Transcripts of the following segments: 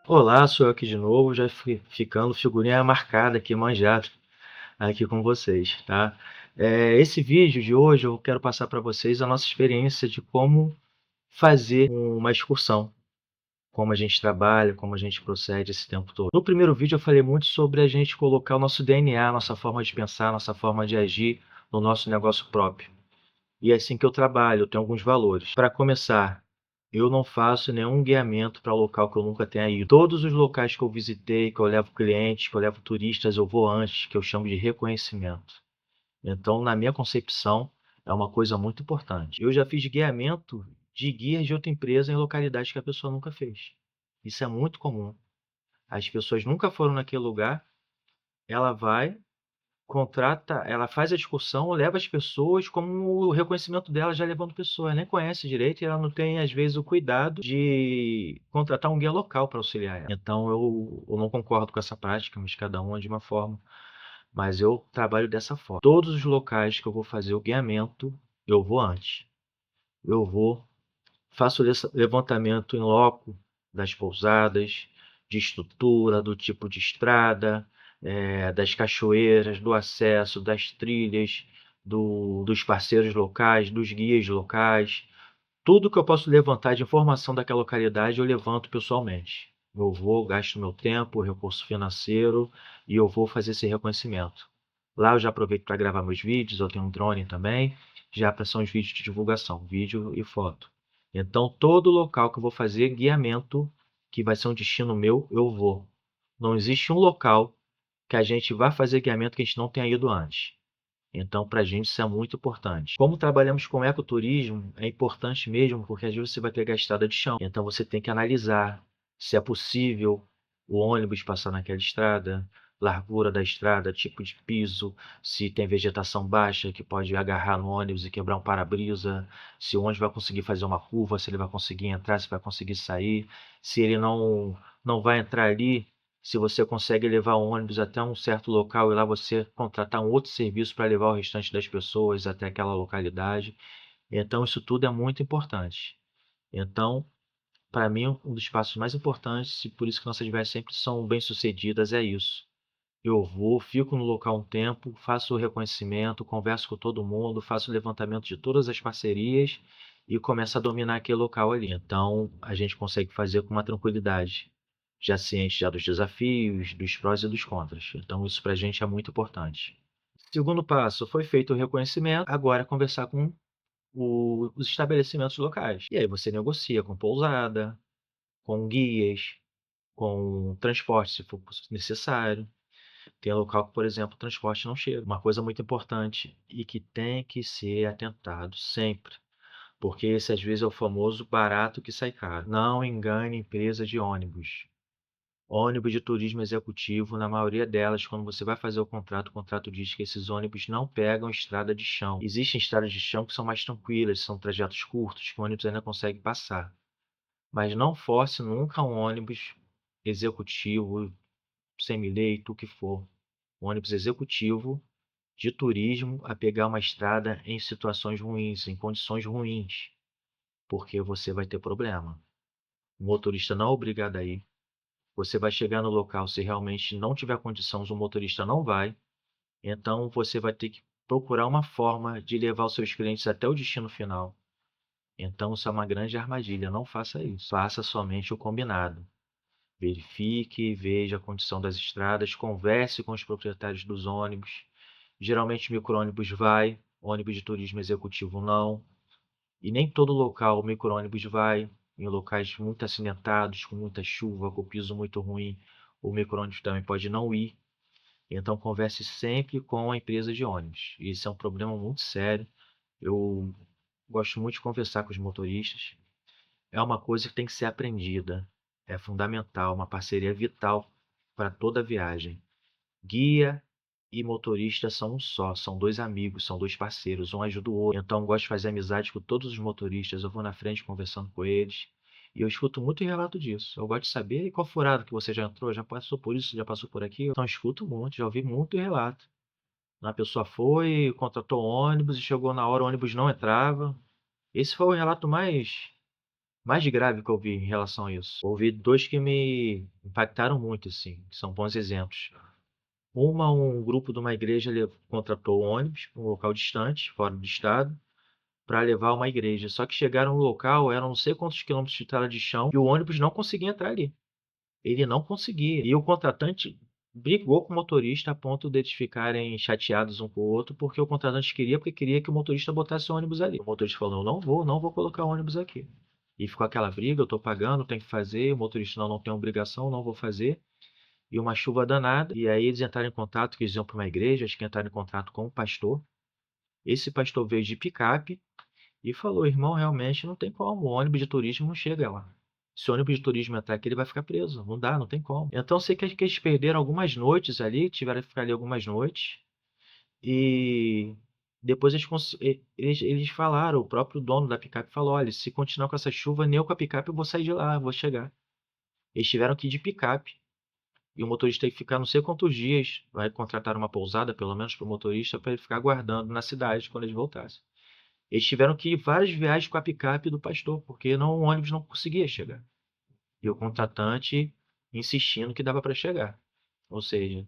Olá, sou eu aqui de novo, já ficando figurinha marcada aqui, manjado, aqui com vocês, tá? Esse vídeo de hoje eu quero passar para vocês a nossa experiência de como fazer uma excursão, como a gente trabalha, como a gente procede esse tempo todo. No primeiro vídeo eu falei muito sobre a gente colocar o nosso DNA, nossa forma de pensar, nossa forma de agir no nosso negócio próprio. E é assim que eu trabalho, eu tenho alguns valores. Para começar, eu não faço nenhum guiamento para local que eu nunca tenha ido. Todos os locais que eu visitei, que eu levo clientes, que eu levo turistas, eu vou antes, que eu chamo de reconhecimento. Então, na minha concepção, é uma coisa muito importante. Eu já fiz guiamento de guias de outra empresa em localidades que a pessoa nunca fez. Isso é muito comum. As pessoas nunca foram naquele lugar, ela vai, ela faz a excursão, leva as pessoas como o reconhecimento dela já levando pessoas, nem conhece direito e ela não tem, às vezes, o cuidado de contratar um guia local para auxiliar ela. Então eu não concordo com essa prática, mas cada um é de uma forma. Mas eu trabalho dessa forma. Todos os locais que eu vou fazer o guiamento, eu vou antes. Eu vou, faço levantamento em loco das pousadas, de estrutura, do tipo de estrada, das cachoeiras, do acesso, das trilhas, dos parceiros locais, dos guias locais. Tudo que eu posso levantar de informação daquela localidade, eu levanto pessoalmente. Eu vou, gasto meu tempo, recurso financeiro e eu vou fazer esse reconhecimento. Lá eu já aproveito para gravar meus vídeos, eu tenho um drone também, já para são os vídeos de divulgação, vídeo e foto. Então, todo local que eu vou fazer guiamento, que vai ser um destino meu, eu vou. Não existe um local que a gente vá fazer guiamento que a gente não tenha ido antes. Então, para a gente isso é muito importante. Como trabalhamos com ecoturismo, é importante mesmo, porque às vezes você vai pegar a estrada de chão. Então, você tem que analisar se é possível o ônibus passar naquela estrada, largura da estrada, tipo de piso, se tem vegetação baixa que pode agarrar no ônibus e quebrar um para-brisa, se o ônibus vai conseguir fazer uma curva, se ele vai conseguir entrar, se vai conseguir sair, se ele não vai entrar ali, se você consegue levar o ônibus até um certo local e lá você contratar um outro serviço para levar o restante das pessoas até aquela localidade. Então, isso tudo é muito importante. Então, para mim, um dos passos mais importantes, e por isso que nossas viagens sempre são bem-sucedidas, é isso. Eu vou, fico no local um tempo, faço o reconhecimento, converso com todo mundo, faço o levantamento de todas as parcerias e começo a dominar aquele local ali. Então, a gente consegue fazer com uma tranquilidade, já ciente já dos desafios, dos prós e dos contras. Então, isso para a gente é muito importante. Segundo passo, foi feito o reconhecimento, agora é conversar com os estabelecimentos locais. E aí você negocia com pousada, com guias, com transporte, se for necessário. Tem local que, por exemplo, o transporte não chega. Uma coisa muito importante e que tem que ser atentado sempre, porque esse às vezes é o famoso barato que sai caro. Não engane empresa de ônibus. Ônibus de turismo executivo, na maioria delas, quando você vai fazer o contrato diz que esses ônibus não pegam estrada de chão. Existem estradas de chão que são mais tranquilas, são trajetos curtos, que o ônibus ainda consegue passar. Mas não force nunca um ônibus executivo, semileito, o que for. Ônibus executivo de turismo a pegar uma estrada em situações ruins, em condições ruins, porque você vai ter problema. O motorista não é obrigado a ir. Você vai chegar no local, se realmente não tiver condições, o motorista não vai. Então você vai ter que procurar uma forma de levar os seus clientes até o destino final. Então isso é uma grande armadilha, não faça isso. Faça somente o combinado. Verifique, veja a condição das estradas, converse com os proprietários dos ônibus. Geralmente micro-ônibus vai, ônibus de turismo executivo não. E nem todo local o micro-ônibus vai. Em locais muito acidentados, com muita chuva, com piso muito ruim, o micro-ônibus também pode não ir. Então converse sempre com a empresa de ônibus. Isso é um problema muito sério. Eu gosto muito de conversar com os motoristas. É uma coisa que tem que ser aprendida. É fundamental, uma parceria vital para toda viagem. Guia e motorista são um só, são dois amigos, são dois parceiros, um ajuda o outro. Então, eu gosto de fazer amizade com todos os motoristas, eu vou na frente conversando com eles. E eu escuto muito relato disso. Eu gosto de saber qual furado que você já entrou, já passou por isso, já passou por aquilo. Então, eu escuto muito, já ouvi muito relato. A pessoa foi, contratou o ônibus e chegou na hora, o ônibus não entrava. Esse foi o relato mais grave que eu vi em relação a isso. Ouvi 2 que me impactaram muito, assim, que são bons exemplos. Um grupo de uma igreja contratou um ônibus para um local distante, fora do estado, para levar uma igreja. Só que chegaram no local, eram não sei quantos quilômetros de estrada de chão, e o ônibus não conseguia entrar ali. Ele não conseguia. E o contratante brigou com o motorista a ponto deles ficarem chateados um com o outro, porque o contratante queria, porque queria que o motorista botasse o ônibus ali. O motorista falou: "Eu não vou colocar o ônibus aqui". E ficou aquela briga: "Eu tô pagando, tenho que fazer". O motorista: "Não, não tenho obrigação, não vou fazer". E uma chuva danada. E aí eles entraram em contato, que eles iam para uma igreja, acho que entraram em contato com o pastor. Esse pastor veio de picape e falou: "Irmão, realmente não tem como, o ônibus de turismo não chega lá. Se o ônibus de turismo entrar aqui, ele vai ficar preso, não dá, não tem como". Então sei que eles perderam algumas noites ali, tiveram que ficar ali algumas noites, e depois eles falaram, o próprio dono da picape falou: "Olha, se continuar com essa chuva, nem eu com a picape eu vou sair de lá, eu vou chegar". Eles tiveram que ir de picape, e o motorista teve que ficar não sei quantos dias, vai contratar uma pousada pelo menos para o motorista, para ele ficar aguardando na cidade quando eles voltassem. Eles tiveram que ir várias viagens com a picape do pastor, porque não, o ônibus não conseguia chegar. E o contratante insistindo que dava para chegar. Ou seja,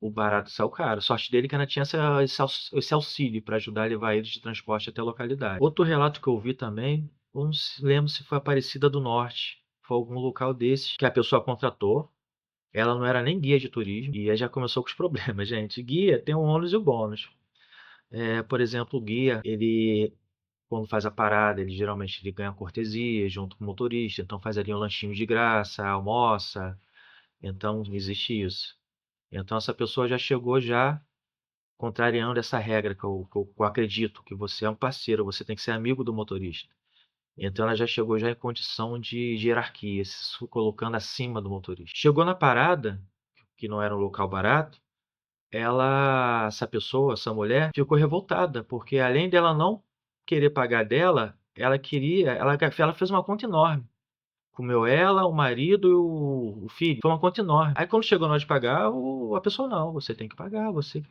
o barato saiu caro. Sorte dele que ainda tinha esse auxílio para ajudar a levar eles de transporte até a localidade. Outro relato que eu vi também, eu não lembro se foi Aparecida do Norte. Foi algum local desses que a pessoa contratou. Ela não era nem guia de turismo e aí já começou com os problemas, gente. Guia tem o ônus e o bônus. Por exemplo, o guia, ele quando faz a parada, ele geralmente ganha cortesia junto com o motorista, então faz ali um lanchinho de graça, almoça, então existe isso. Então essa pessoa já chegou já contrariando essa regra que eu acredito, que você é um parceiro, você tem que ser amigo do motorista. Então ela já chegou já em condição de hierarquia, se colocando acima do motorista. Chegou na parada, que não era um local barato, essa pessoa, essa mulher, ficou revoltada, porque além dela não querer pagar dela, ela fez uma conta enorme. Comeu ela, o marido e o filho. Foi uma conta enorme. Aí quando chegou na hora de pagar, a pessoa: "Não, você tem que pagar, você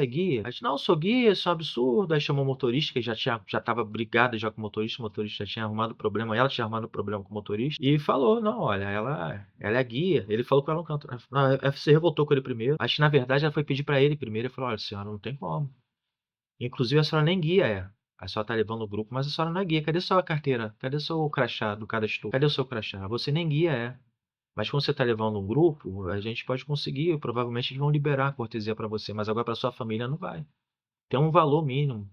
é guia". A gente: "Não, eu sou guia, isso é um absurdo". Aí chamou o motorista, que já estava brigada já com o motorista já tinha arrumado problema, ela tinha arrumado problema com o motorista, e falou: "Não, olha, ela é guia". Ele falou com ela no canto, se revoltou com ele primeiro. Acho que na verdade ela foi pedir pra ele primeiro, e falou: "Olha senhora, não tem como. Inclusive a senhora nem guia é. A senhora tá levando o grupo, mas a senhora não é guia. Cadê sua carteira? Cadê seu crachá do cadastro? Cadê o seu crachá? Você nem guia é. Mas quando você está levando um grupo, a gente pode conseguir, provavelmente eles vão liberar a cortesia para você, mas agora para sua família não vai. Tem um valor mínimo".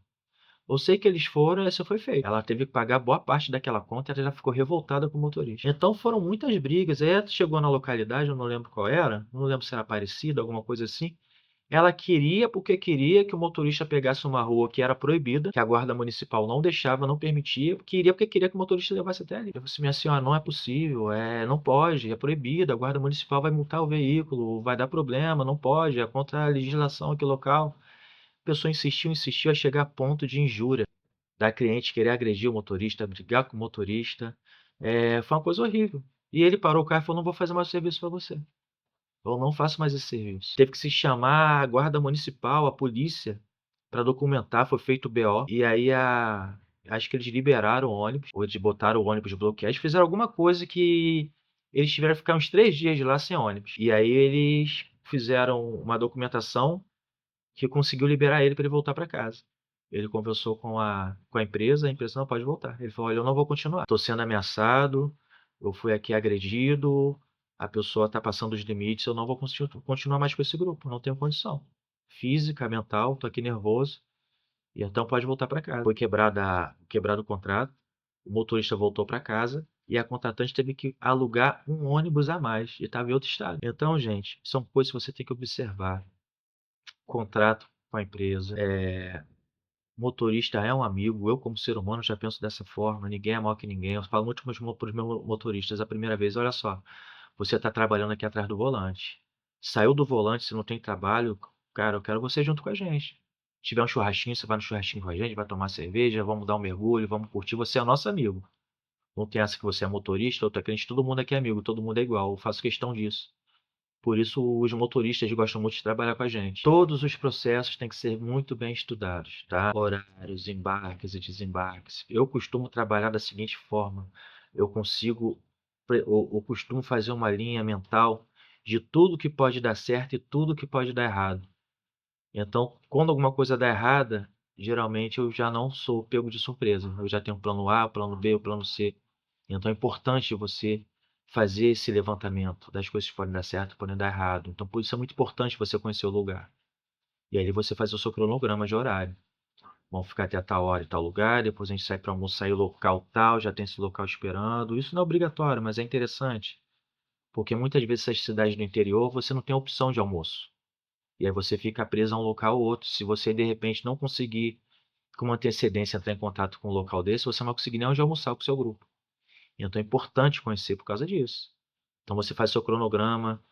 Eu sei que eles foram, essa foi feita. Ela teve que pagar boa parte daquela conta, ela já ficou revoltada com o motorista. Então foram muitas brigas. Aí ela chegou na localidade, eu não lembro qual era, não lembro se era Aparecida, alguma coisa assim. Ela queria, porque queria que o motorista pegasse uma rua que era proibida, que a guarda municipal não deixava, não permitia, queria porque queria que o motorista levasse até ali. Eu falei assim: "Minha senhora, não é possível, não pode, é proibido, a guarda municipal vai multar o veículo, vai dar problema, não pode, é contra a legislação aqui local". A pessoa insistiu, insistiu, a chegar a ponto de injúria, da cliente querer agredir o motorista, brigar com o motorista. Foi uma coisa horrível. E ele parou o carro e falou: "Não vou fazer mais serviço para você. Eu não faço mais esse serviço". Teve que se chamar a guarda municipal, a polícia, para documentar, foi feito o BO, e aí acho que eles liberaram o ônibus, ou eles botaram o ônibus bloqueado, eles fizeram alguma coisa que eles tiveram que ficar uns 3 dias lá sem ônibus. E aí eles fizeram uma documentação que conseguiu liberar ele para ele voltar para casa. Ele conversou com a empresa: "Não, pode voltar". Ele falou: "Olha, eu não vou continuar. Estou sendo ameaçado, eu fui aqui agredido, a pessoa está passando os limites, eu não vou continuar mais com esse grupo, não tenho condição. Física, mental, estou aqui nervoso, e então pode voltar para casa". Foi quebrado o contrato, o motorista voltou para casa e a contratante teve que alugar um ônibus a mais, e estava em outro estado. Então, gente, são coisas que você tem que observar. Contrato com a empresa, motorista é um amigo, eu como ser humano já penso dessa forma, ninguém é maior que ninguém. Eu falo muito para os meus motoristas a primeira vez: "Olha só, você está trabalhando aqui atrás do volante. Saiu do volante, você não tem trabalho, cara, eu quero você junto com a gente. Se tiver um churrasquinho, você vai no churrasquinho com a gente, vai tomar cerveja, vamos dar um mergulho, vamos curtir, você é nosso amigo. Não tem essa que você é motorista, outro é cliente, todo mundo aqui é amigo, todo mundo é igual, eu faço questão disso". Por isso os motoristas gostam muito de trabalhar com a gente. Todos os processos têm que ser muito bem estudados, tá? Horários, embarques e desembarques. Eu costumo trabalhar da seguinte forma: eu consigo, eu costumo fazer uma linha mental de tudo que pode dar certo e tudo que pode dar errado. Então, quando alguma coisa dá errada, geralmente eu já não sou pego de surpresa. Eu já tenho o plano A, o plano B, o plano C. Então é importante você fazer esse levantamento das coisas que podem dar certo e podem dar errado. Então, por isso é muito importante você conhecer o lugar. E aí você faz o seu cronograma de horário. Vamos ficar até tal hora e tal lugar, depois a gente sai para almoçar em local tal, já tem esse local esperando. Isso não é obrigatório, mas é interessante. Porque muitas vezes essas cidades do interior você não tem opção de almoço. E aí você fica preso a um local ou outro. Se você de repente não conseguir com uma antecedência entrar em contato com um local desse, você não vai conseguir nem onde almoçar com o seu grupo. Então é importante conhecer por causa disso. Então você faz seu cronograma,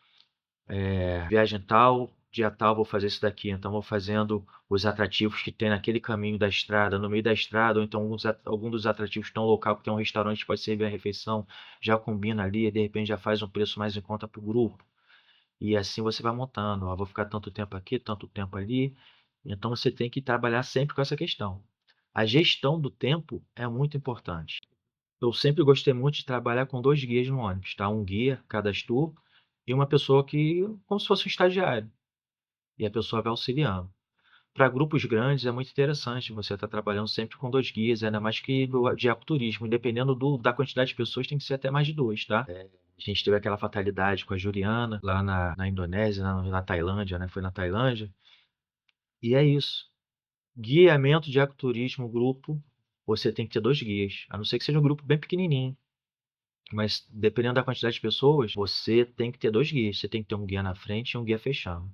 viagem tal, dia tal vou fazer isso daqui. Então vou fazendo os atrativos que tem naquele caminho da estrada, no meio da estrada, ou então algum dos atrativos que tem um local que tem um restaurante que pode servir a refeição, já combina ali, e de repente já faz um preço mais em conta para o grupo. E assim você vai montando, ó, vou ficar tanto tempo aqui, tanto tempo ali. Então você tem que trabalhar sempre com essa questão. A gestão do tempo é muito importante. Eu sempre gostei muito de trabalhar com 2 guias no ônibus, tá? Um guia cadastro e uma pessoa que como se fosse um estagiário, e a pessoa vai auxiliando. Para grupos grandes é muito interessante você estar trabalhando sempre com 2 guias, ainda mais que de ecoturismo, dependendo da quantidade de pessoas, tem que ser até mais de 2, tá? A gente teve aquela fatalidade com a Juliana, lá na Indonésia, na Tailândia, né? Foi na Tailândia. E é isso. Guiamento de ecoturismo, grupo, você tem que ter 2 guias, a não ser que seja um grupo bem pequenininho. Mas dependendo da quantidade de pessoas, você tem que ter 2 guias. Você tem que ter um guia na frente e um guia fechando.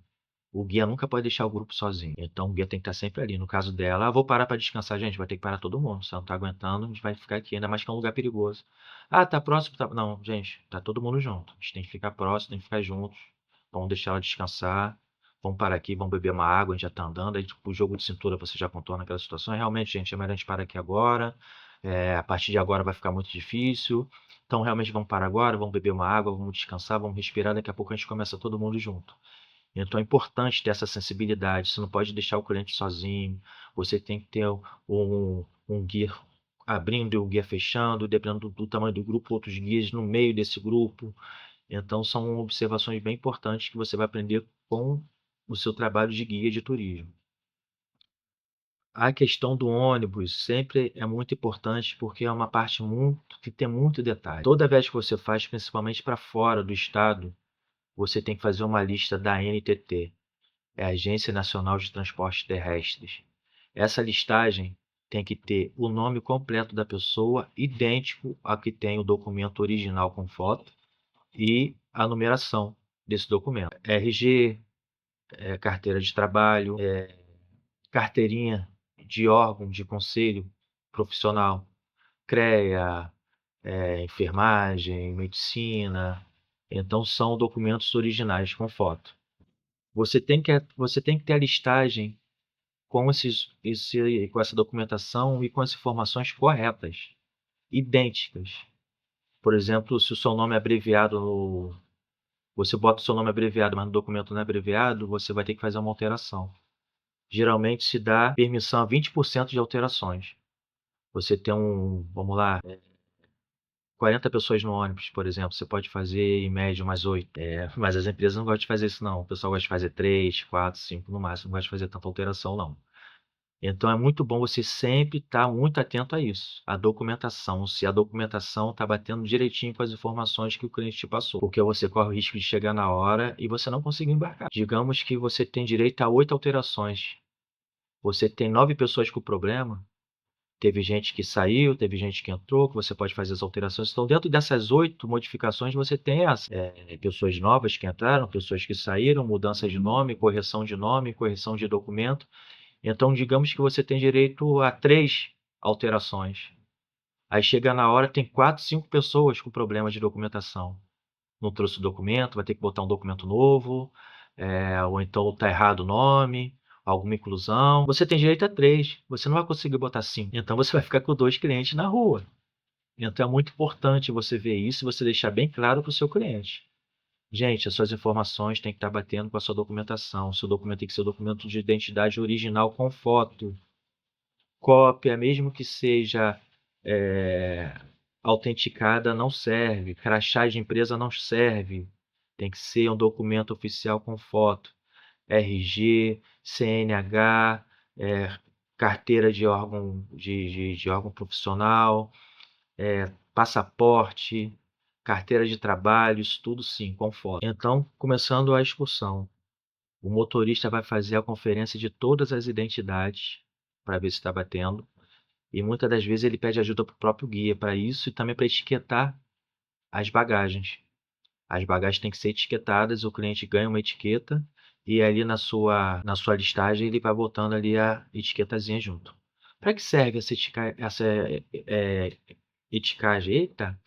O guia nunca pode deixar o grupo sozinho. Então o guia tem que estar sempre ali. No caso dela, vou parar para descansar, gente. Vai ter que parar todo mundo. Se ela não tá aguentando, a gente vai ficar aqui, ainda mais que é um lugar perigoso. Ah, tá próximo? Tá... Não, gente, tá todo mundo junto. A gente tem que ficar próximo, tem que ficar juntos. Vamos deixar ela descansar. Vamos parar aqui, vamos beber uma água, a gente já tá andando. Aí, tipo, o jogo de cintura você já contou naquela situação. E, realmente, gente, é melhor a gente parar aqui agora. A partir de agora vai ficar muito difícil. Então, realmente, vamos parar agora, vamos beber uma água, vamos descansar, vamos respirar. Daqui a pouco a gente começa todo mundo junto. Então é importante ter essa sensibilidade. Você não pode deixar o cliente sozinho. Você tem que ter um guia abrindo e um guia fechando, dependendo do tamanho do grupo, outros guias no meio desse grupo. Então são observações bem importantes que você vai aprender com o seu trabalho de guia de turismo. A questão do ônibus sempre é muito importante porque é uma parte muito que tem muito detalhe. Toda vez que você faz, principalmente para fora do estado, você tem que fazer uma lista da NTT. É a Agência Nacional de Transportes Terrestres. Essa listagem tem que ter o nome completo da pessoa, idêntico ao que tem o documento original com foto, e a numeração desse documento. RG, carteira de trabalho, carteirinha de órgão de conselho profissional, CREA, enfermagem, medicina. Então são documentos originais com foto. Você tem que ter a listagem com com essa documentação e com as informações corretas, idênticas. Por exemplo, se o seu nome é abreviado você bota o seu nome abreviado, mas no documento não é abreviado, você vai ter que fazer uma alteração. Geralmente se dá permissão a 20% de alterações. Você tem vamos lá, 40 pessoas no ônibus, por exemplo, você pode fazer em média umas 8. Mas as empresas não gostam de fazer isso, não. O pessoal gosta de fazer 3, 4, 5 no máximo, não gosta de fazer tanta alteração, não. Então é muito bom você sempre estar muito atento a isso, a documentação, se a documentação está batendo direitinho com as informações que o cliente te passou, porque você corre o risco de chegar na hora e você não conseguir embarcar. Digamos que você tem direito a 8 alterações, você tem 9 pessoas com problema, teve gente que saiu, teve gente que entrou, que você pode fazer as alterações. Então, dentro dessas 8 modificações, você tem as pessoas novas que entraram, pessoas que saíram, mudança de nome, correção de documento. Então, digamos que você tem direito a 3 alterações. Aí chega na hora, tem 4, 5 pessoas com problemas de documentação. Não trouxe o documento, vai ter que botar um documento novo, ou então está errado o nome, alguma inclusão. Você tem direito a 3, você não vai conseguir botar 5. Então você vai ficar com 2 clientes na rua. Então é muito importante você ver isso e você deixar bem claro para o seu cliente. Gente, as suas informações têm que estar batendo com a sua documentação. Seu documento tem que ser o documento de identidade original com foto. Cópia, mesmo que seja autenticada, não serve. Crachá de empresa não serve. Tem que ser um documento oficial com foto. RG, CNH, carteira de órgão, de órgão profissional, passaporte, carteira de trabalho, isso tudo sim, com foto. Então, começando a excursão, o motorista vai fazer a conferência de todas as identidades para ver se está batendo. E muitas das vezes ele pede ajuda para o próprio guia para isso e também para etiquetar as bagagens. As bagagens têm que ser etiquetadas, o cliente ganha uma etiqueta e ali na sua listagem ele vai botando ali a etiquetazinha junto. Para que serve essa eticagem? Eita!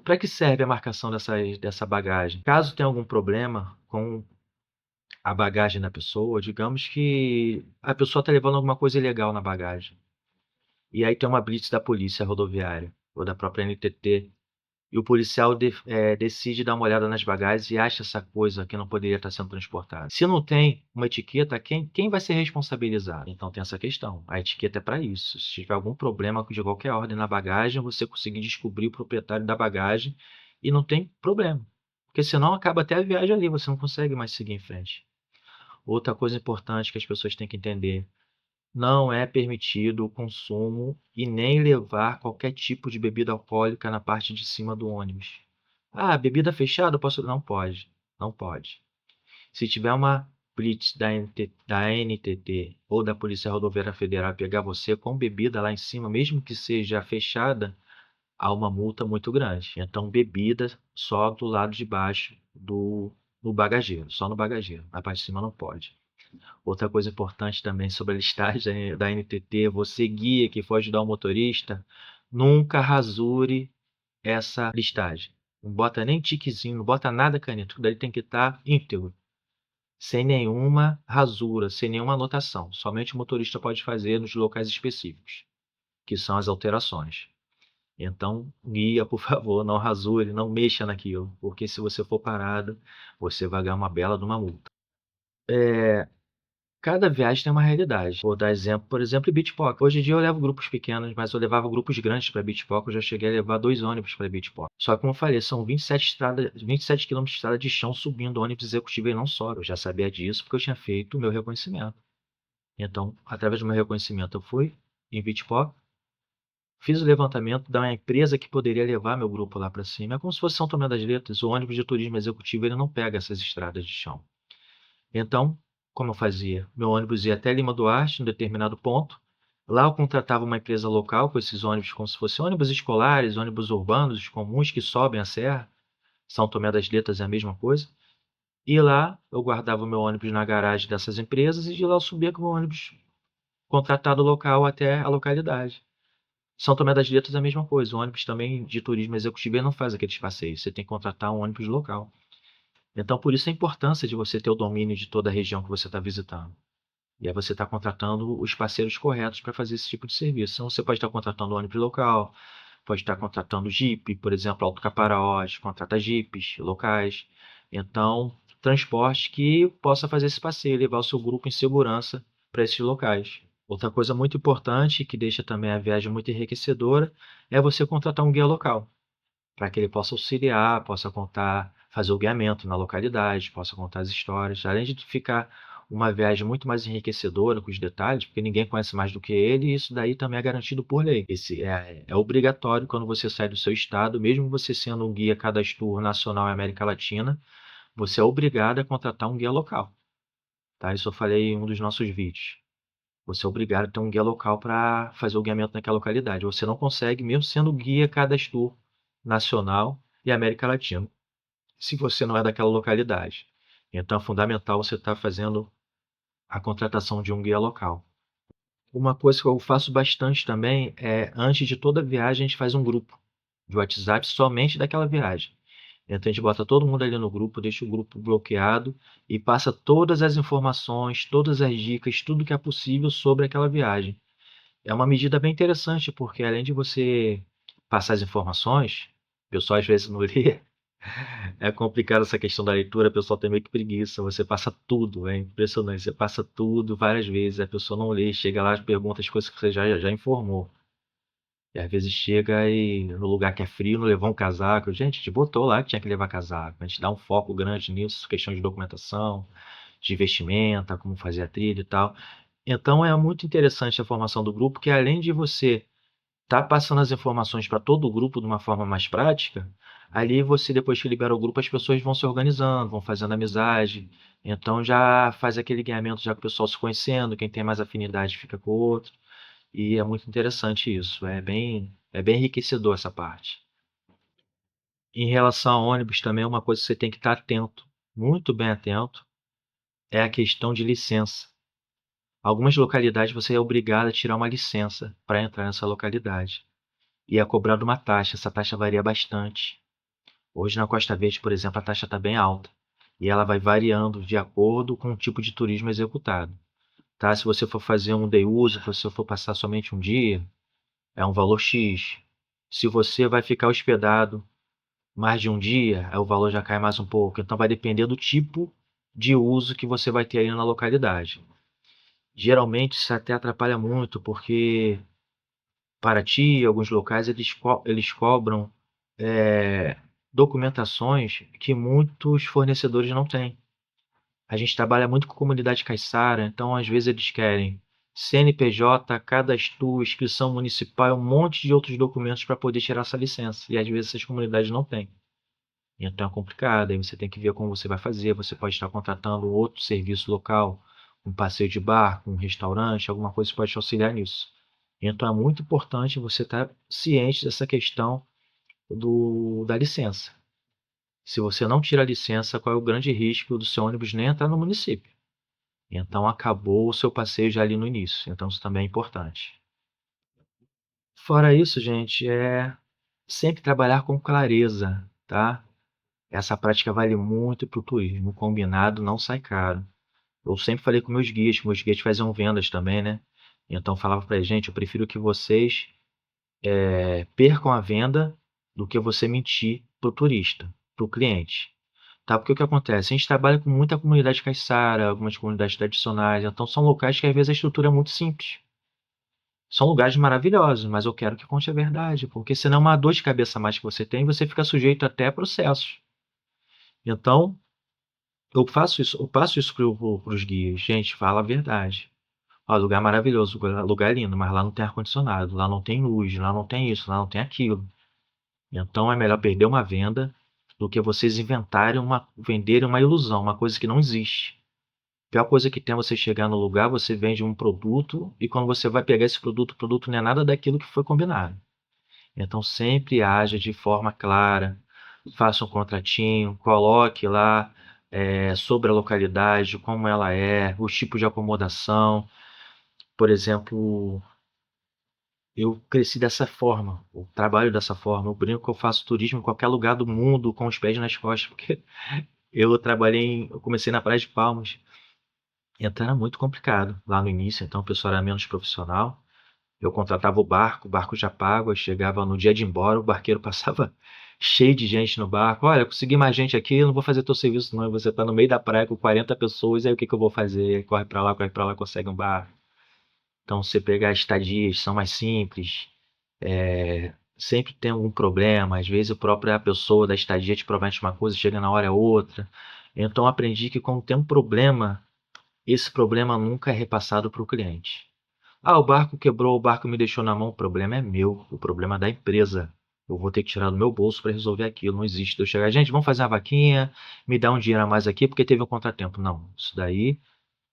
Para que serve a marcação dessa bagagem? Caso tenha algum problema com a bagagem da pessoa, digamos que a pessoa está levando alguma coisa ilegal na bagagem. E aí tem uma blitz da polícia rodoviária ou da própria NTT. E o policial decide dar uma olhada nas bagagens e acha essa coisa que não poderia estar sendo transportada. Se não tem uma etiqueta, quem vai ser responsabilizado? Então tem essa questão. A etiqueta é para isso. Se tiver algum problema de qualquer ordem na bagagem, você conseguir descobrir o proprietário da bagagem e não tem problema. Porque senão acaba até a viagem ali, você não consegue mais seguir em frente. Outra coisa importante que as pessoas têm que entender: não é permitido o consumo e nem levar qualquer tipo de bebida alcoólica na parte de cima do ônibus. Ah, bebida fechada, eu posso. Não pode. Não pode. Se tiver uma blitz da NTT ou da Polícia Rodoviária Federal pegar você com bebida lá em cima, mesmo que seja fechada, há uma multa muito grande. Então, bebida só do lado de baixo do bagageiro, só no bagageiro. Na parte de cima não pode. Outra coisa importante também sobre a listagem da NTT: você guia que for ajudar o motorista, nunca rasure essa listagem. Não bota nem tiquezinho, não bota nada caneta, tudo ali tem que estar íntegro, sem nenhuma rasura, sem nenhuma anotação. Somente o motorista pode fazer nos locais específicos, que são as alterações. Então, guia, por favor, não rasure, não mexa naquilo, porque se você for parado, você vai ganhar uma bela de uma multa. Cada viagem tem uma realidade. Vou dar exemplo, por exemplo, em Beach Pocket. Hoje em dia eu levo grupos pequenos, mas eu levava grupos grandes para Beach Pocket. Eu já cheguei a levar 2 ônibus para Beach Pocket. Só que, como eu falei, são 27 quilômetros de estrada de chão subindo ônibus executivo e não só. Eu já sabia disso porque eu tinha feito o meu reconhecimento. Então, através do meu reconhecimento, eu fui em Beach Pocket, fiz o levantamento da empresa que poderia levar meu grupo lá para cima. É como se fosse São Tomé das Letras. O ônibus de turismo executivo ele não pega essas estradas de chão. Então, como eu fazia? Meu ônibus ia até Lima Duarte, em um determinado ponto. Lá eu contratava uma empresa local com esses ônibus, como se fossem ônibus escolares, ônibus urbanos, comuns que sobem a serra. São Tomé das Letras é a mesma coisa. E lá eu guardava o meu ônibus na garagem dessas empresas e de lá eu subia com o ônibus contratado local até a localidade. São Tomé das Letras é a mesma coisa. O ônibus também de turismo executivo ele não faz aqueles passeios. Você tem que contratar um ônibus local. Então, por isso a importância de você ter o domínio de toda a região que você está visitando. E aí você está contratando os parceiros corretos para fazer esse tipo de serviço. Então, você pode estar contratando ônibus local, pode estar contratando Jeep, por exemplo, Alto Caparaós, contrata Jeeps locais. Então, transporte que possa fazer esse passeio, levar o seu grupo em segurança para esses locais. Outra coisa muito importante, que deixa também a viagem muito enriquecedora, é você contratar um guia local para que ele possa auxiliar, possa contar, fazer o guiamento na localidade, possa contar as histórias, além de ficar uma viagem muito mais enriquecedora com os detalhes, porque ninguém conhece mais do que ele, e isso daí também é garantido por lei. Esse é obrigatório quando você sai do seu estado, mesmo você sendo um guia cadastro nacional em América Latina, você é obrigado a contratar um guia local, tá? Isso eu falei em um dos nossos vídeos. Você é obrigado a ter um guia local para fazer o guiamento naquela localidade. Você não consegue, mesmo sendo guia cadastro nacional e América Latina, se você não é daquela localidade. Então é fundamental você estar fazendo a contratação de um guia local. Uma coisa que eu faço bastante também é, antes de toda viagem, a gente faz um grupo de WhatsApp somente daquela viagem. Então a gente bota todo mundo ali no grupo, deixa o grupo bloqueado e passa todas as informações, todas as dicas, tudo que é possível sobre aquela viagem. É uma medida bem interessante, porque além de você passar as informações, o pessoal às vezes não lê, É complicado essa questão da leitura, a pessoa tem meio que preguiça, você passa tudo, é impressionante, você passa tudo várias vezes, a pessoa não lê, chega lá e pergunta as coisas que você já informou. E às vezes chega e no lugar que é frio não levou um casaco. Gente, a gente botou lá que tinha que levar casaco. A gente dá um foco grande nisso, questão de documentação, de vestimenta, como fazer a trilha e tal. Então é muito interessante a formação do grupo, que além de você estar passando as informações para todo o grupo de uma forma mais prática, ali você, depois que libera o grupo, as pessoas vão se organizando, vão fazendo amizade. Então já faz aquele guiamento já com o pessoal se conhecendo, quem tem mais afinidade fica com o outro. E é muito interessante isso, é bem enriquecedor essa parte. Em relação ao ônibus também, uma coisa que você tem que estar atento, muito bem atento, é a questão de licença. Algumas localidades você é obrigado a tirar uma licença para entrar nessa localidade. E é cobrado uma taxa, essa taxa varia bastante. Hoje na Costa Verde, por exemplo, a taxa está bem alta. E ela vai variando de acordo com o tipo de turismo executado. Tá? Se você for fazer um day use, se você for passar somente um dia, é um valor X. Se você vai ficar hospedado mais de um dia, aí o valor já cai mais um pouco. Então vai depender do tipo de uso que você vai ter aí na localidade. Geralmente isso até atrapalha muito, porque Paraty, alguns locais, eles cobram é, documentações que muitos fornecedores não têm. A gente trabalha muito com comunidade caiçara, então às vezes eles querem CNPJ, cadastro, inscrição municipal, um monte de outros documentos para poder tirar essa licença. E às vezes essas comunidades não têm. Então é complicado, aí você tem que ver como você vai fazer. Você pode estar contratando outro serviço local, um passeio de barco, um restaurante, alguma coisa que pode te auxiliar nisso. Então é muito importante você estar ciente dessa questão da licença. Se você não tira a licença, qual é o grande risco do seu ônibus nem entrar no município? Então acabou o seu passeio já ali no início. Então isso também é importante. Fora isso, gente, é sempre trabalhar com clareza, tá? Essa prática vale muito para o turismo. O combinado não sai caro. Eu sempre falei com meus guias faziam vendas também, né? Então eu falava para gente, eu prefiro que vocês percam a venda do que você mentir para o turista, para o cliente. Tá? Porque o que acontece? A gente trabalha com muita comunidade caiçara, algumas comunidades tradicionais, então são locais que às vezes a estrutura é muito simples. São lugares maravilhosos, mas eu quero que conte a verdade, porque senão é uma dor de cabeça a mais que você tem, você fica sujeito até a processos. Então, eu passo isso para os guias. Gente, fala a verdade. Ó, lugar maravilhoso, lugar lindo, mas lá não tem ar-condicionado, lá não tem luz, lá não tem isso, lá não tem aquilo. Então é melhor perder uma venda do que vocês venderem uma ilusão, uma coisa que não existe. A pior coisa que tem é você chegar no lugar, você vende um produto e quando você vai pegar esse produto, o produto não é nada daquilo que foi combinado. Então sempre haja de forma clara, faça um contratinho, coloque lá sobre a localidade, como ela é, os tipos de acomodação. Por exemplo, eu cresci dessa forma, eu trabalho dessa forma, eu brinco que eu faço turismo em qualquer lugar do mundo com os pés nas costas, porque eu comecei na Praia de Palmas, então era muito complicado lá no início, então o pessoal era menos profissional. Eu contratava o barco já pago, eu chegava no dia de ir embora, o barqueiro passava cheio de gente no barco. Olha, consegui mais gente aqui, eu não vou fazer teu serviço não. E você tá no meio da praia com 40 pessoas, aí o que que eu vou fazer? Corre pra lá, consegue um barco. Então, você pegar estadias, são mais simples. Sempre tem algum problema, às vezes a pessoa da estadia te promete uma coisa, chega na hora é outra. Então, aprendi que quando tem um problema, esse problema nunca é repassado para o cliente. Ah, o barco quebrou, o barco me deixou na mão. O problema é meu, o problema é da empresa. Eu vou ter que tirar do meu bolso para resolver aquilo. Não existe de eu chegar, gente, vamos fazer uma vaquinha, me dá um dinheiro a mais aqui porque teve um contratempo. Não, isso daí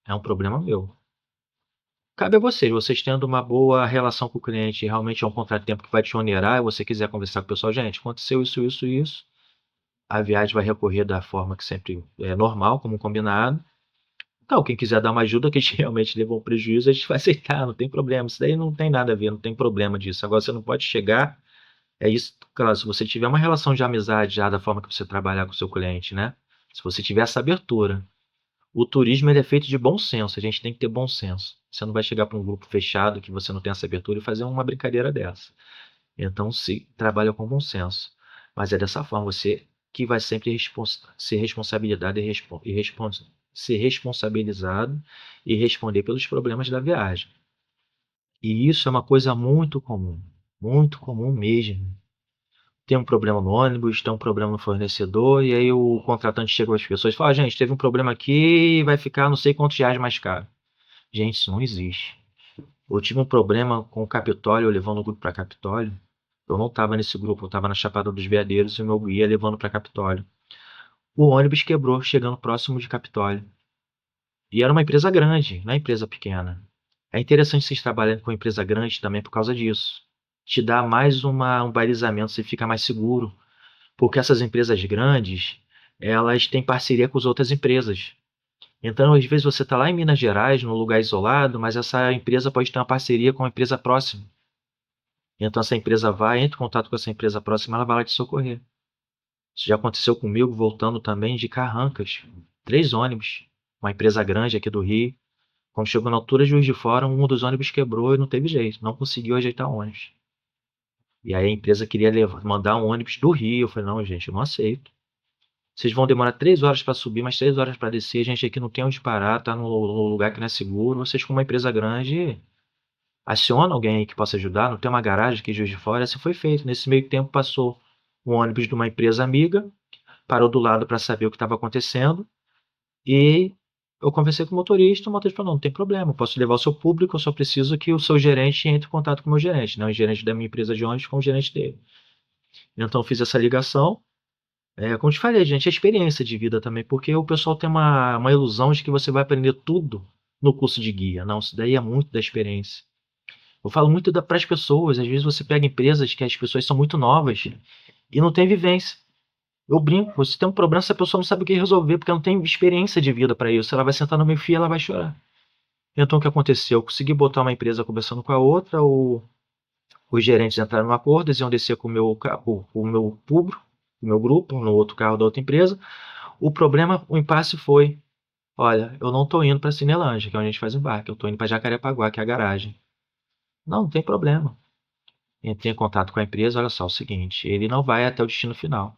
é um problema meu. Cabe a vocês tendo uma boa relação com o cliente, realmente é um contratempo que vai te onerar, e você quiser conversar com o pessoal, gente, aconteceu isso, isso, isso. A viagem vai recorrer da forma que sempre é normal, como combinado. Então, quem quiser dar uma ajuda que a gente realmente levou um prejuízo, a gente vai aceitar, não tem problema. Isso daí não tem nada a ver, não tem problema disso. Agora, você não pode chegar. É isso, claro, se você tiver uma relação de amizade já da forma que você trabalhar com o seu cliente, né? Se você tiver essa abertura. O turismo ele é feito de bom senso, a gente tem que ter bom senso. Você não vai chegar para um grupo fechado que você não tem essa abertura e fazer uma brincadeira dessa. Então, se trabalha com bom senso. Mas é dessa forma, você que vai sempre ser responsabilizado ser responsabilizado e responder pelos problemas da viagem. E isso é uma coisa muito comum mesmo. Tem um problema no ônibus, tem um problema no fornecedor, e aí o contratante chega às pessoas e fala: gente, teve um problema aqui e vai ficar não sei quantos reais mais caro. Gente, isso não existe. Eu tive um problema com o Capitólio, eu levando o grupo para Capitólio. Eu não estava nesse grupo, eu estava na Chapada dos Veadeiros e o meu guia levando para Capitólio. O ônibus quebrou chegando próximo de Capitólio. E era uma empresa grande, não é empresa pequena. É interessante vocês trabalharem com empresa grande também por causa disso. Te dá mais um balizamento, você fica mais seguro. Porque essas empresas grandes, elas têm parceria com as outras empresas. Então, às vezes, você está lá em Minas Gerais, num lugar isolado, mas essa empresa pode ter uma parceria com uma empresa próxima. Então, essa empresa entra em contato com essa empresa próxima, ela vai lá te socorrer. Isso já aconteceu comigo, voltando também de Carrancas. 3 ônibus, uma empresa grande aqui do Rio. Quando chegou na altura de Juiz de Fora, um dos ônibus quebrou e não teve jeito, não conseguiu ajeitar o ônibus. E aí a empresa queria mandar um ônibus do Rio. Eu falei: não, gente, eu não aceito. Vocês vão demorar 3 horas para subir, mais 3 horas para descer. A gente aqui não tem onde parar, tá no lugar que não é seguro. Vocês, como uma empresa grande, aciona alguém aí que possa ajudar. Não tem uma garagem aqui em Juiz de Fora. Assim foi feito. Nesse meio tempo passou um ônibus de uma empresa amiga, parou do lado para saber o que estava acontecendo. E eu conversei com o motorista falou: não tem problema, eu posso levar o seu público, eu só preciso que o seu gerente entre em contato com o meu gerente, não o gerente da minha empresa de ônibus com o gerente dele. Então eu fiz essa ligação. Como eu te falei, gente, é experiência de vida também, porque o pessoal tem uma ilusão de que você vai aprender tudo no curso de guia. Não, isso daí é muito da experiência. Eu falo muito para as pessoas, às vezes você pega empresas que as pessoas são muito novas e não tem vivência. Eu brinco, você tem um problema, essa pessoa não sabe o que resolver, porque não tem experiência de vida para isso. Ela vai sentar no meu fio e ela vai chorar. Então o que aconteceu? Eu consegui botar uma empresa conversando com a outra, os gerentes entraram no acordo, eles iam descer com o meu público, o meu grupo, no outro carro da outra empresa. O problema, o impasse foi: olha, eu não estou indo para Cinelândia, que é onde a gente faz embarque, eu estou indo para Jacarepaguá, que é a garagem. Não, não tem problema. Entrei em contato com a empresa, olha só, é o seguinte, ele não vai até o destino final.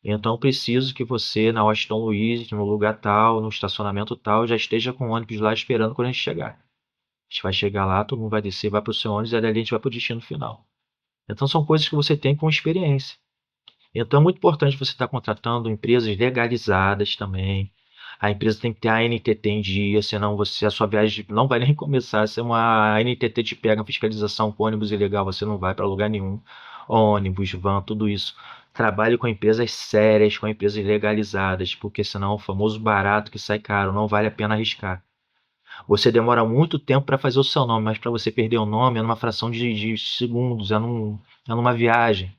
Então eu preciso que você, na Washington Luiz, no lugar tal, no estacionamento tal, já esteja com o ônibus lá esperando quando a gente chegar. A gente vai chegar lá, todo mundo vai descer, vai para o seu ônibus e dali a gente vai para o destino final. Então são coisas que você tem com experiência. Então é muito importante você estar contratando empresas legalizadas também. A empresa tem que ter a NTT em dia, senão a sua viagem não vai nem começar. Se uma NTT te pega a fiscalização com ônibus ilegal, você não vai para lugar nenhum. Ônibus, van, tudo isso. Trabalhe com empresas sérias, com empresas legalizadas, porque senão o famoso barato que sai caro, não vale a pena arriscar. Você demora muito tempo para fazer o seu nome, mas para você perder o nome é numa fração de segundos, é numa viagem.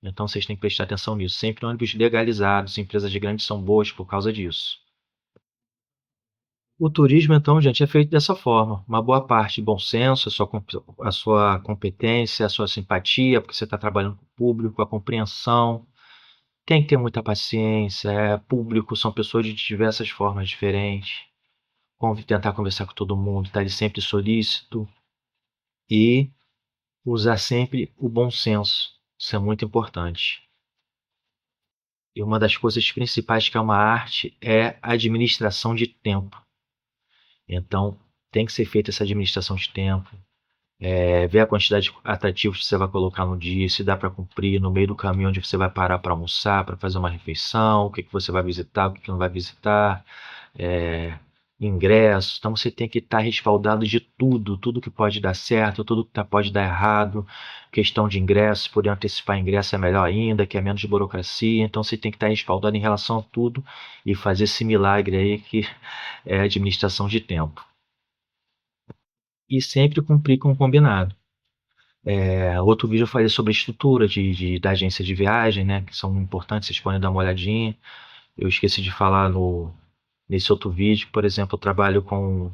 Então vocês têm que prestar atenção nisso. Sempre ônibus legalizados, empresas grandes são boas por causa disso. O turismo, então, gente, é feito dessa forma. Uma boa parte de bom senso, a sua competência, a sua simpatia, porque você está trabalhando com o público, a compreensão. Tem que ter muita paciência. Público são pessoas de diversas formas diferentes. Tentar conversar com todo mundo, estar ali sempre solícito e usar sempre o bom senso. Isso é muito importante. E uma das coisas principais que é uma arte é a administração de tempo. Então, tem que ser feita essa administração de tempo. Ver a quantidade de atrativos que você vai colocar no dia, se dá para cumprir, no meio do caminho onde você vai parar para almoçar, para fazer uma refeição, o que você vai visitar, o que não vai visitar, ingressos. Então você tem que estar respaldado de tudo, tudo que pode dar certo, tudo que pode dar errado. Questão de ingressos, poder antecipar ingresso é melhor ainda, que é menos burocracia. Então você tem que estar respaldado em relação a tudo e fazer esse milagre aí que é a administração de tempo. E sempre cumprir com o combinado. Outro vídeo eu falei sobre a estrutura da agência de viagem, né? Que são importantes, vocês podem dar uma olhadinha. Eu esqueci de falar nesse outro vídeo, por exemplo, eu trabalho com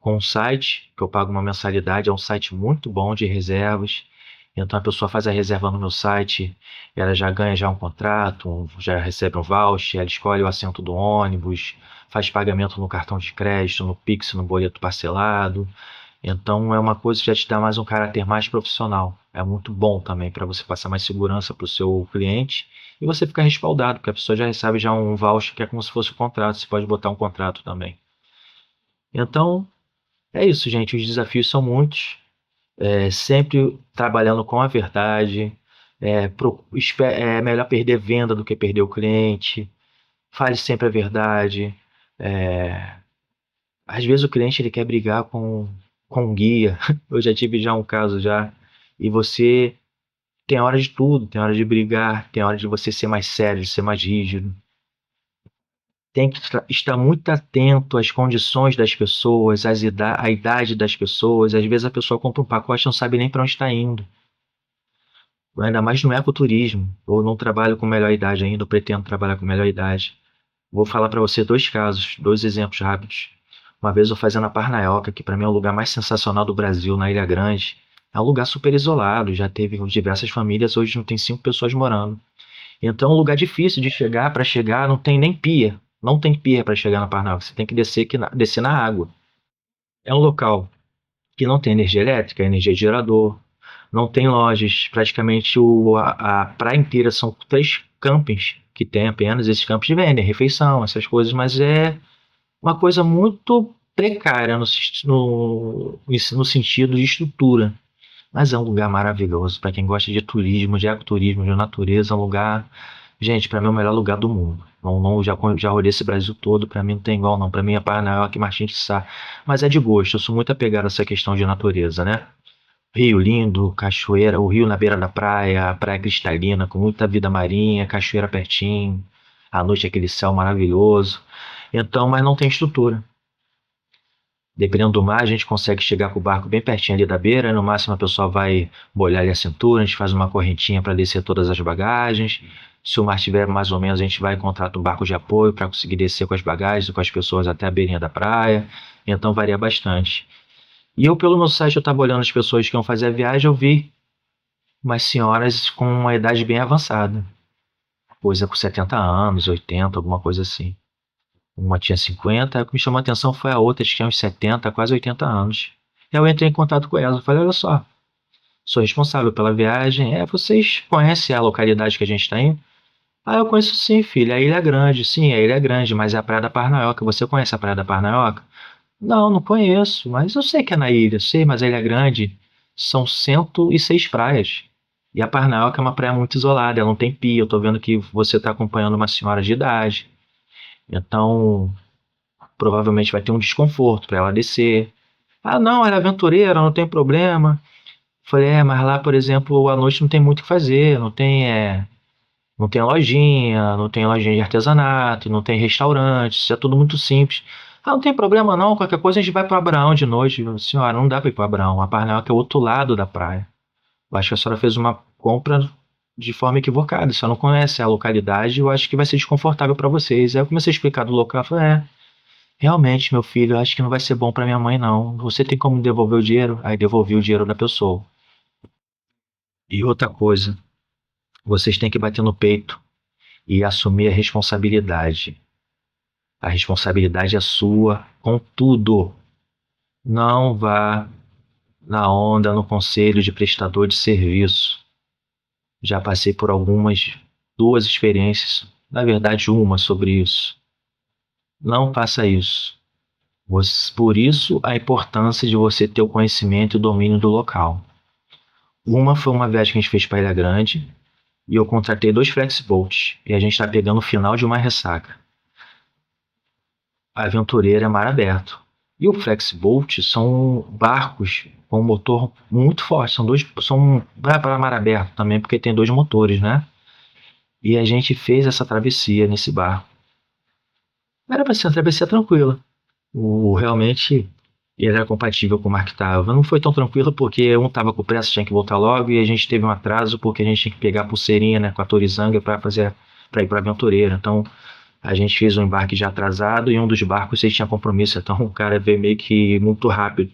um site que eu pago uma mensalidade, é um site muito bom de reservas. Então a pessoa faz a reserva no meu site, ela já ganha já um contrato, já recebe um voucher, ela escolhe o assento do ônibus, faz pagamento no cartão de crédito, no Pix, no boleto parcelado. Então é uma coisa que já te dá mais um caráter mais profissional. É muito bom também para você passar mais segurança para o seu cliente e você ficar respaldado, porque a pessoa já recebe já um voucher que é como se fosse um contrato. Você pode botar um contrato também. Então é isso, gente. Os desafios são muitos. Sempre trabalhando com a verdade. É melhor perder venda do que perder o cliente. Fale sempre a verdade. É, Às vezes o cliente ele quer brigar com um guia. Eu já tive já um caso já. E você tem hora de tudo, tem hora de brigar, tem hora de você ser mais sério, de ser mais rígido. Tem que estar muito atento às condições das pessoas, à idade das pessoas. Às vezes a pessoa compra um pacote e não sabe nem para onde está indo. Ainda mais no ecoturismo. Eu não trabalho com melhor idade ainda, eu pretendo trabalhar com melhor idade. Vou falar para você dois casos, dois exemplos rápidos. Uma vez eu fazendo a Parnaioca, que para mim é o lugar mais sensacional do Brasil, na Ilha Grande. É um lugar super isolado, já teve diversas famílias, hoje não tem 5 pessoas morando. Então é um lugar difícil de chegar, para chegar não tem nem pia. Não tem pia para chegar na Parnaioca, você tem que descer na água. É um local que não tem energia elétrica, energia de gerador, não tem lojas, praticamente a praia inteira são 3 campings que tem apenas, esses campos vendem refeição, essas coisas, mas é uma coisa muito precária no sentido de estrutura. Mas é um lugar maravilhoso para quem gosta de turismo, de ecoturismo, de natureza, é um lugar, gente, para mim é o melhor lugar do mundo. Não, não, já rodei esse Brasil todo, para mim não tem igual não. Para mim é Paranaíba, Martins de Sá. Mas é de gosto, eu sou muito apegado a essa questão de natureza, né? Rio lindo, cachoeira, o rio na beira da praia, a praia cristalina, com muita vida marinha, cachoeira pertinho, à noite aquele céu maravilhoso. Então, mas não tem estrutura. Dependendo do mar, a gente consegue chegar com o barco bem pertinho ali da beira. No máximo, a pessoa vai molhar ali a cintura, a gente faz uma correntinha para descer todas as bagagens. Se o mar estiver mais ou menos, a gente vai e contrata um barco de apoio para conseguir descer com as bagagens, com as pessoas até a beirinha da praia. Então varia bastante. E eu, pelo meu site, eu estava olhando as pessoas que iam fazer a viagem, eu vi umas senhoras com uma idade bem avançada. Coisa com 70 anos, 80, alguma coisa assim. Uma tinha 50, o que me chamou a atenção foi a outra, que tinha uns 70, quase 80 anos. E eu entrei em contato com ela, falei, olha só, sou responsável pela viagem, vocês conhecem a localidade que a gente está indo? Ah, eu conheço sim, filha, a Ilha Grande, sim, a Ilha é grande, mas é a Praia da Parnaioca, você conhece a Praia da Parnaioca? Não, não conheço, mas eu sei que é na ilha, sei, mas a Ilha Grande são 106 praias. E a Parnaioca é uma praia muito isolada, ela não tem pia, eu tô vendo que você está acompanhando uma senhora de idade. Então, provavelmente vai ter um desconforto para ela descer. Ah, não, ela é aventureira, não tem problema. Falei, mas lá, por exemplo, à noite não tem muito o que fazer, não tem lojinha, não tem lojinha de artesanato, não tem restaurante, isso é tudo muito simples. Ah, não tem problema não, qualquer coisa a gente vai para Abraão de noite. Senhora, não dá para ir para Abraão, a Parnaíba é o outro lado da praia. Eu acho que a senhora fez uma compra de forma equivocada, a senhora não conhece a localidade, eu acho que vai ser desconfortável para vocês. Aí eu comecei a explicar do local, eu falei, realmente, meu filho, eu acho que não vai ser bom para minha mãe, não. Você tem como devolver o dinheiro? Aí devolvi o dinheiro da pessoa. E outra coisa, vocês têm que bater no peito e assumir a responsabilidade. A responsabilidade é sua com tudo. Não vá na onda no conselho de prestador de serviço. Já passei por duas experiências, na verdade uma sobre isso. Não faça isso. Por isso a importância de você ter o conhecimento e o domínio do local. Uma foi uma viagem que a gente fez para Ilha Grande e eu contratei 2 Flexboats e a gente está pegando o final de uma ressaca. A aventureira é mar aberto. E o Flexboat são barcos com motor muito forte. Vai para mar aberto também porque tem 2 motores, né? E a gente fez essa travessia nesse barco. Era para ser uma travessia tranquila. Realmente ele era compatível com o mar que estava. Não foi tão tranquilo porque um estava com pressa, tinha que voltar logo, e a gente teve um atraso porque a gente tinha que pegar a pulseirinha, né, com a Torizanga para ir para a Aventureira. Então a gente fez um embarque já atrasado e um dos barcos vocês tinha compromisso, então o cara veio meio que muito rápido.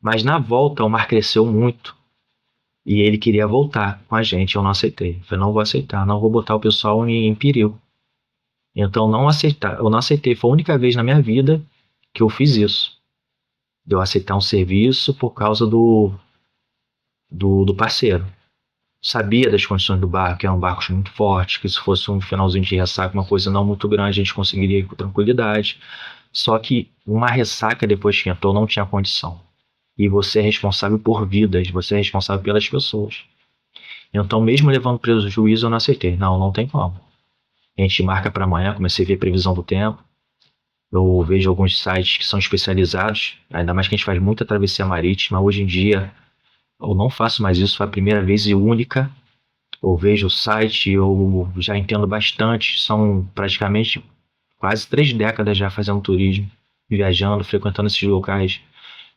Mas na volta o mar cresceu muito e ele queria voltar com a gente, eu não aceitei. Eu falei, não vou aceitar, não vou botar o pessoal em perigo. Então eu não aceitei, foi a única vez na minha vida que eu fiz isso. de eu aceitar um serviço por causa do parceiro. Sabia das condições do barco, que eram barcos muito fortes, que se fosse um finalzinho de ressaca, uma coisa não muito grande, a gente conseguiria ir com tranquilidade. Só que uma ressaca depois que entrou não tinha condição. E você é responsável por vidas, você é responsável pelas pessoas. Então, mesmo levando prejuízo, eu não aceitei. Não, não tem como. A gente marca para amanhã, comecei a ver a previsão do tempo. Eu vejo alguns sites que são especializados, ainda mais que a gente faz muita travessia marítima. Hoje em dia, eu não faço mais isso, foi a primeira vez e única. Eu vejo o site, eu já entendo bastante. São praticamente quase 3 décadas já fazendo turismo, viajando, frequentando esses locais.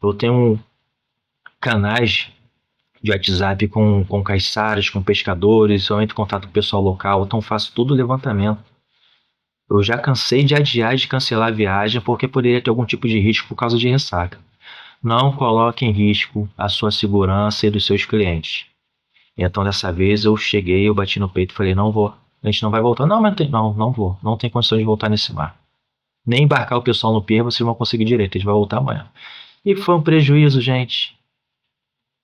Eu tenho canais de WhatsApp com caiçaras, com pescadores, eu entro em contato com o pessoal local, então faço tudo levantamento. Eu já cansei de adiar e de cancelar a viagem porque poderia ter algum tipo de risco por causa de ressaca. Não coloque em risco a sua segurança e dos seus clientes. Então dessa vez eu cheguei, eu bati no peito e falei, não vou. A gente não vai voltar. Não, mas não vou. Não tem condições de voltar nesse mar. Nem embarcar o pessoal no pier, vocês vão conseguir direito. A gente vai voltar amanhã. E foi um prejuízo, gente.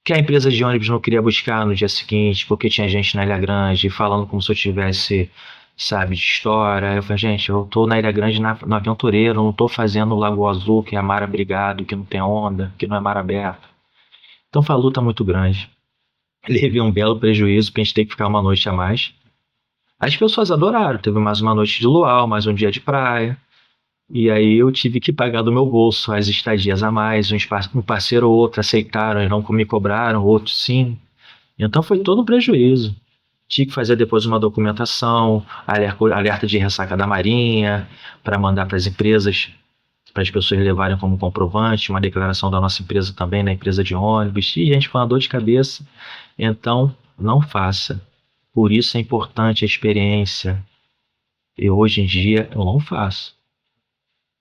Que a empresa de ônibus não queria buscar no dia seguinte, porque tinha gente na Ilha Grande falando como se eu tivesse, sabe, de história. Eu falei, gente, eu tô na Ilha Grande no Aventureiro, não tô fazendo o Lago Azul, que é mar abrigado, que não tem onda, que não é mar aberto. Então foi uma luta muito grande. Levei um belo prejuízo, porque a gente tem que ficar uma noite a mais. As pessoas adoraram, teve mais uma noite de luau, mais um dia de praia. E aí eu tive que pagar do meu bolso as estadias a mais, um parceiro ou outro aceitaram e não me cobraram, outros sim. Então foi todo um prejuízo. Tive que fazer depois uma documentação, alerta de ressaca da Marinha, para mandar para as empresas, para as pessoas levarem como comprovante, uma declaração da nossa empresa também, da empresa de ônibus. E gente, foi uma dor de cabeça. Então, não faça. Por isso é importante a experiência. E hoje em dia eu não faço.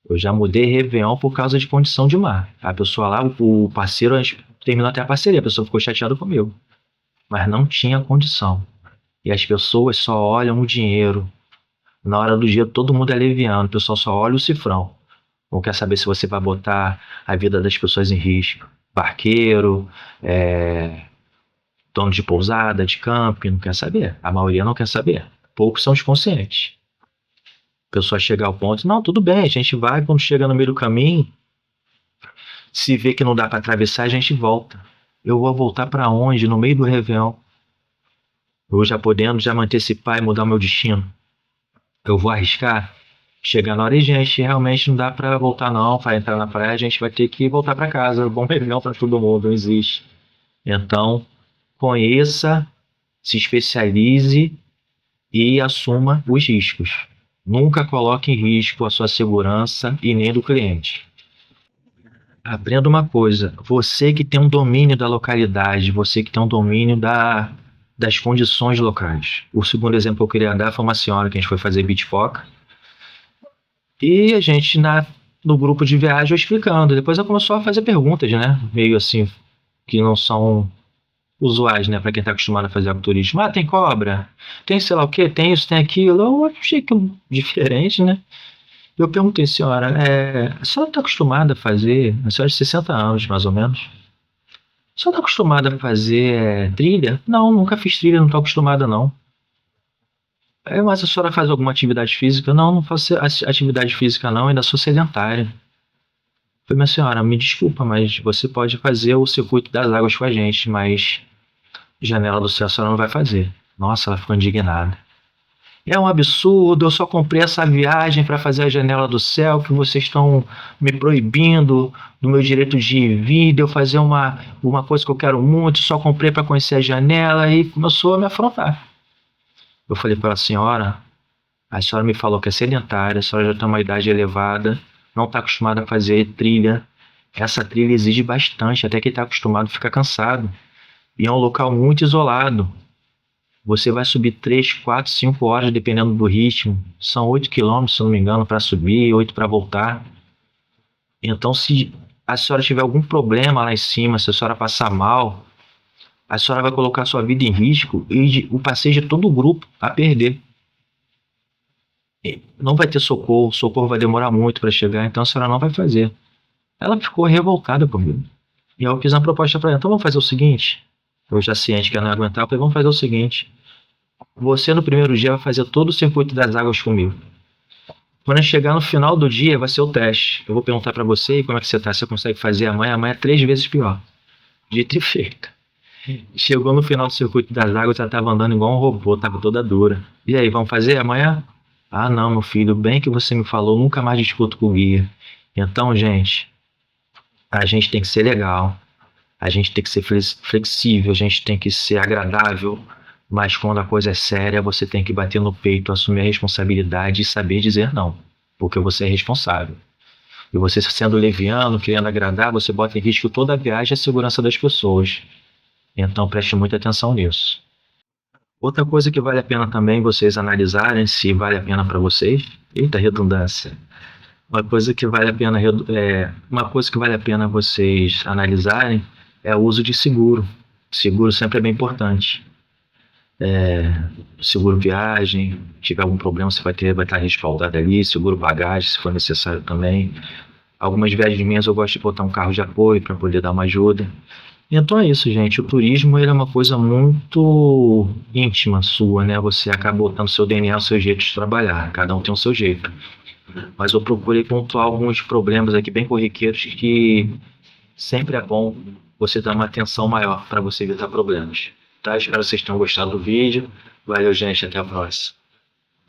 Eu já mudei Réveillon por causa de condição de mar. A pessoa lá, o parceiro, a gente terminou até a parceria, a pessoa ficou chateada comigo. Mas não tinha condição. E as pessoas só olham o dinheiro. Na hora do dia todo mundo é leviano, o pessoal só olha o cifrão. Não quer saber se você vai botar a vida das pessoas em risco. Barqueiro, dono de pousada, de camping, não quer saber. A maioria não quer saber. Poucos são os conscientes. A pessoa chega ao ponto, não, tudo bem, a gente vai, quando chega no meio do caminho, se vê que não dá para atravessar, a gente volta. Eu vou voltar para onde? No meio do Réveillon. Eu já podendo já me antecipar e mudar o meu destino. Eu vou arriscar chegar na hora e, gente, realmente não dá para voltar não, para entrar na praia, a gente vai ter que voltar para casa. Bom Réveillon para todo mundo, não existe. Então, conheça, se especialize e assuma os riscos. Nunca coloque em risco a sua segurança e nem do cliente. Aprenda uma coisa, você que tem um domínio da localidade, você que tem um domínio das condições locais. O segundo exemplo que eu queria dar foi uma senhora que a gente foi fazer beach foca e a gente no grupo de viagem eu explicando. Depois ela começou a fazer perguntas, né? Meio assim, que não são usuais, né? Para quem está acostumado a fazer agroturismo. Ah, tem cobra? Tem sei lá o quê? Tem isso, tem aquilo? Eu achei que diferente, né? Eu perguntei, senhora, a senhora está acostumada a fazer, a senhora de 60 anos, mais ou menos, a senhora está acostumada a fazer trilha? Não, nunca fiz trilha, não estou acostumada, não. Mas a senhora faz alguma atividade física? Não, não faço atividade física, não, ainda sou sedentária. Falei, minha senhora, me desculpa, mas você pode fazer o circuito das águas com a gente, mas Janela do Céu a senhora não vai fazer. Nossa, ela ficou indignada. É um absurdo, eu só comprei essa viagem para fazer a Janela do Céu, que vocês estão me proibindo do meu direito de vir, de eu fazer uma coisa que eu quero muito, só comprei para conhecer a janela e começou a me afrontar. Eu falei para a senhora me falou que é sedentária, a senhora já tem uma idade elevada, não está acostumada a fazer trilha. Essa trilha exige bastante, até quem está acostumado fica cansado. E é um local muito isolado. Você vai subir 3, 4, 5 horas, dependendo do ritmo. São 8 quilômetros, se não me engano, para subir, 8 para voltar. Então, se a senhora tiver algum problema lá em cima, se a senhora passar mal, a senhora vai colocar a sua vida em risco e o passeio de todo o grupo a perder. E não vai ter socorro, o socorro vai demorar muito para chegar, então a senhora não vai fazer. Ela ficou revoltada comigo. E eu fiz uma proposta para ela. Então vamos fazer o seguinte. Eu já ciente que ela não ia aguentar, eu falei, vamos fazer o seguinte. Você no primeiro dia vai fazer todo o circuito das águas comigo. Quando chegar no final do dia, vai ser o teste. Eu vou perguntar para você como é que você tá. Você consegue fazer amanhã? Amanhã é 3 vezes pior. Dito e feito. Chegou no final do circuito das águas, ela estava andando igual um robô, estava toda dura. E aí, vamos fazer amanhã? Ah, não, meu filho, bem que você me falou, nunca mais discuto com o guia. Então, gente, a gente tem que ser legal, a gente tem que ser flexível, a gente tem que ser agradável, mas quando a coisa é séria, você tem que bater no peito, assumir a responsabilidade e saber dizer não, porque você é responsável. E você sendo leviano, querendo agradar, você bota em risco toda a viagem e a segurança das pessoas. Então preste muita atenção nisso. Outra coisa que vale a pena também vocês analisarem, se vale a pena para vocês, eita redundância. Uma coisa que vale a pena vocês analisarem é o uso de seguro. Seguro sempre é bem importante. Seguro viagem, tiver algum problema você vai estar respaldado ali. Seguro bagagem, se for necessário também. Algumas viagens minhas eu gosto de botar um carro de apoio para poder dar uma ajuda. Então é isso, gente. O turismo ele é uma coisa muito íntima sua, né? Você acaba botando seu DNA, o seu jeito de trabalhar. Cada um tem o seu jeito. Mas eu procurei pontuar alguns problemas aqui bem corriqueiros que sempre é bom você dar uma atenção maior para você evitar problemas. Tá? Espero que vocês tenham gostado do vídeo. Valeu, gente. Até a próxima.